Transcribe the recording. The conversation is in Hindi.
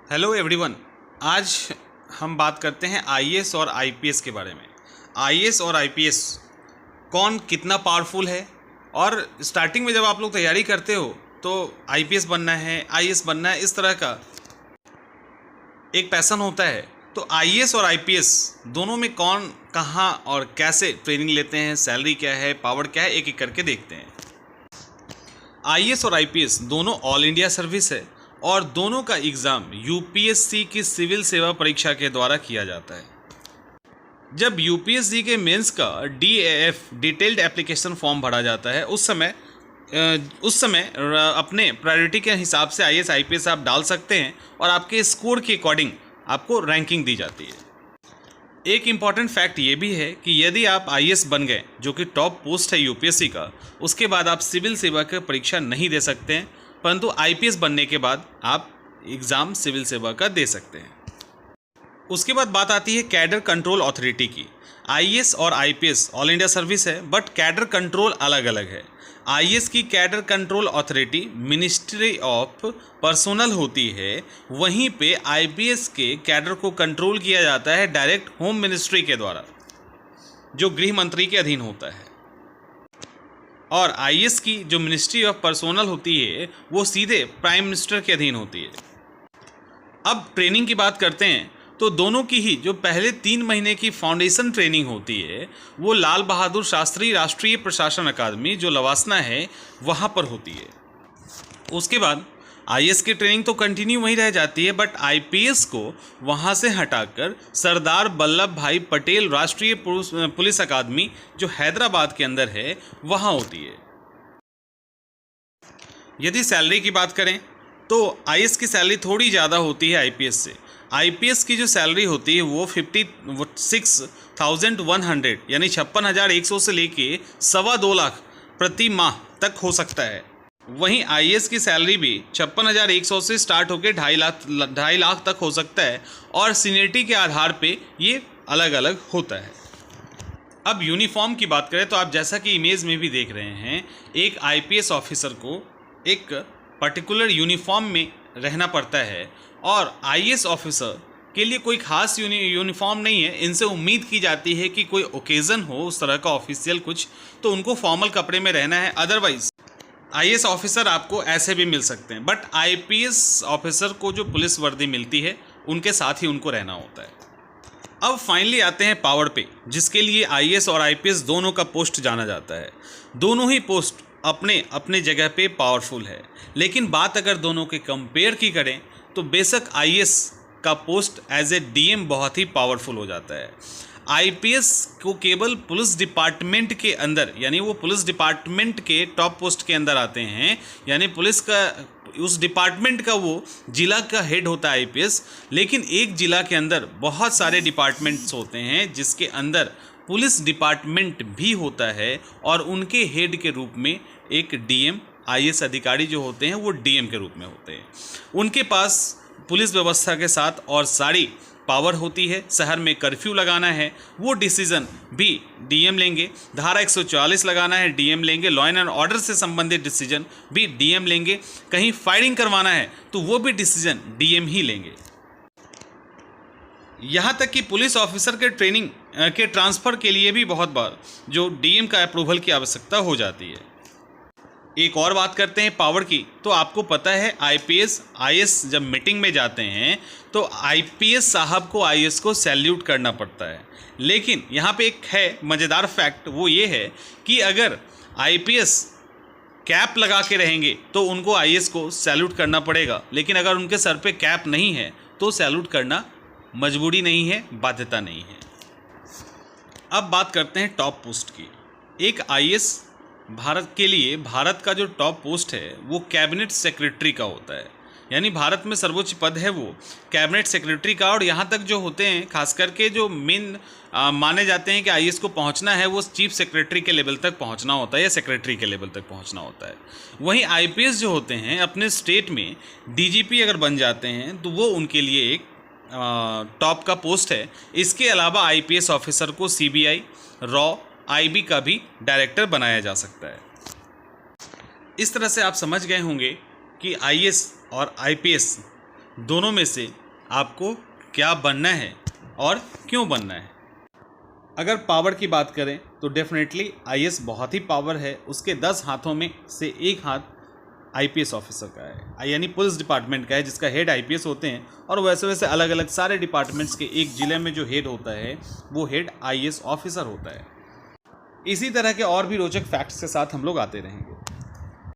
Hello everyone. आज हम बात करते हैं आईएएस और आईपीएस के बारे में। आईएएस और आईपीएस कौन कितना पावरफुल है, और स्टार्टिंग में जब आप लोग तैयारी करते हो तो आईपीएस बनना है, आईएएस बनना है, इस तरह का एक पैशन होता है। तो आईएएस और आईपीएस दोनों में कौन कहाँ और कैसे ट्रेनिंग लेते हैं, सैलरी क्या है, पावर क्या है, एक एक करके देखते हैं। आईएएस और आईपीएस दोनों ऑल इंडिया सर्विस है और दोनों का एग्ज़ाम यूपीएससी की सिविल सेवा परीक्षा के द्वारा किया जाता है। जब यूपीएससी के मेंस का डीएएफ डिटेल्ड एप्लीकेशन फॉर्म भरा जाता है उस समय अपने प्रायोरिटी के हिसाब से आईएएस आईपीएस आप डाल सकते हैं और आपके स्कोर के अकॉर्डिंग आपको रैंकिंग दी जाती है। एक इम्पॉर्टेंट फैक्ट ये भी है कि यदि आप आईएएस बन गए, जो कि टॉप पोस्ट है यूपीएससी का, उसके बाद आप सिविल सेवा की परीक्षा नहीं दे सकते हैं, परंतु आईपीएस बनने के बाद आप एग्ज़ाम सिविल सेवा का दे सकते हैं। उसके बाद बात आती है कैडर कंट्रोल अथॉरिटी की। आईएएस और आईपीएस ऑल इंडिया सर्विस है, बट कैडर कंट्रोल अलग अलग है। आईएएस की cadre control authority ministry of personnel होती है, वहीं पे आईपीएस के कैडर को कंट्रोल किया जाता है डायरेक्ट होम मिनिस्ट्री के द्वारा, जो गृह मंत्री के अधीन होता है। और आईएएस की जो मिनिस्ट्री ऑफ पर्सोनल होती है वो सीधे प्राइम मिनिस्टर के अधीन होती है। अब ट्रेनिंग की बात करते हैं तो दोनों की ही जो पहले 3 महीने की फाउंडेशन ट्रेनिंग होती है वो लाल बहादुर शास्त्री राष्ट्रीय प्रशासन अकादमी, जो लवासना है, वहाँ पर होती है। उसके बाद आईएएस की ट्रेनिंग तो कंटिन्यू वहीं रह जाती है, बट आईपीएस को वहाँ से हटाकर सरदार वल्लभ भाई पटेल राष्ट्रीय पुलिस अकादमी, जो हैदराबाद के अंदर है, वहाँ होती है। यदि सैलरी की बात करें तो आईएएस की सैलरी थोड़ी ज़्यादा होती है आईपीएस से। आईपीएस की जो सैलरी होती है वो 56,100 यानी 56,100 से लेके 2.25 लाख प्रति माह तक हो सकता है। वहीं आईएएस की सैलरी भी 56,100 से स्टार्ट होकर 2.5 लाख तक हो सकता है, और सीनियरिटी के आधार पे ये अलग अलग होता है। अब यूनिफॉर्म की बात करें तो आप जैसा कि इमेज में भी देख रहे हैं, एक आईपीएस ऑफिसर को एक पर्टिकुलर यूनिफॉर्म में रहना पड़ता है, और आईएएस ऑफिसर के लिए कोई खास यूनिफॉर्म नहीं है। इनसे उम्मीद की जाती है कि कोई ओकेज़न हो उस तरह का ऑफिशियल कुछ, तो उनको फॉर्मल कपड़े में रहना है। अदरवाइज आईएएस ऑफिसर आपको ऐसे भी मिल सकते हैं, बट आईपीएस ऑफिसर को जो पुलिस वर्दी मिलती है उनके साथ ही उनको रहना होता है। अब फाइनली आते हैं पावर पे, जिसके लिए आईएएस और आईपीएस दोनों का पोस्ट जाना जाता है। दोनों ही पोस्ट अपने अपने जगह पे पावरफुल है, लेकिन बात अगर दोनों के कंपेयर की करें तो बेशक आईएएस का पोस्ट एज ए डीएम बहुत ही पावरफुल हो जाता है। आईपीएस को केवल पुलिस डिपार्टमेंट के अंदर, यानी वो पुलिस डिपार्टमेंट के टॉप पोस्ट के अंदर आते हैं, यानी पुलिस का उस डिपार्टमेंट का वो जिला का हेड होता है आईपीएस। लेकिन एक जिला के अंदर बहुत सारे डिपार्टमेंट्स होते हैं जिसके अंदर पुलिस डिपार्टमेंट भी होता है, और उनके हेड के रूप में एक डीएम, आईएएस अधिकारी जो होते हैं वो डीएम के रूप में होते हैं। उनके पास पुलिस व्यवस्था के साथ और सारी पावर होती है। शहर में कर्फ्यू लगाना है वो डिसीजन भी डीएम लेंगे, धारा 144 लगाना है डीएम लेंगे, लॉ एंड ऑर्डर से संबंधित डिसीजन भी डीएम लेंगे, कहीं फायरिंग करवाना है तो वो भी डिसीजन डीएम ही लेंगे। यहाँ तक कि पुलिस ऑफिसर के ट्रेनिंग के ट्रांसफ़र के लिए भी बहुत बार जो डीएम का अप्रूवल की आवश्यकता हो जाती है। एक और बात करते हैं पावर की, तो आपको पता है आईपीएस आईएएस जब मीटिंग में जाते हैं तो आईपीएस साहब को आईएएस को सैल्यूट करना पड़ता है। लेकिन यहाँ पे एक है मज़ेदार फैक्ट, वो ये है कि अगर आईपीएस कैप लगा के रहेंगे तो उनको आईएएस को सैल्यूट करना पड़ेगा, लेकिन अगर उनके सर पे कैप नहीं है तो सैल्यूट करना मजबूरी नहीं है, बाध्यता नहीं है। अब बात करते हैं टॉप पोस्ट की। एक आईएएस भारत के लिए, भारत का जो टॉप पोस्ट है वो कैबिनेट सेक्रेटरी का होता है, यानी भारत में सर्वोच्च पद है वो कैबिनेट सेक्रेटरी का। और यहाँ तक जो होते हैं, खास करके जो मेन माने जाते हैं कि आईएएस को पहुँचना है, वो चीफ सेक्रेटरी के लेवल तक पहुँचना होता है या सेक्रेटरी के लेवल तक पहुँचना होता है। वहीं आईपीएस जो होते हैं अपने स्टेट में डीजीपी अगर बन जाते हैं तो वो उनके लिए एक टॉप का पोस्ट है। इसके अलावा आईपीएस ऑफिसर को सीबीआई, रॉ, आईबी का भी डायरेक्टर बनाया जा सकता है। इस तरह से आप समझ गए होंगे कि आईएएस और आईपीएस दोनों में से आपको क्या बनना है और क्यों बनना है। अगर पावर की बात करें तो डेफिनेटली आईएएस बहुत ही पावर है। उसके 10 हाथों में से एक हाथ आईपीएस ऑफिसर का है, यानी पुलिस डिपार्टमेंट का है, जिसका हेड आईपीएस होते हैं। और वैसे वैसे अलग अलग सारे डिपार्टमेंट्स के एक जिले में जो हेड होता है वो हेड आईएएस ऑफिसर होता है। इसी तरह के और भी रोचक फैक्ट्स के साथ हम लोग आते रहेंगे।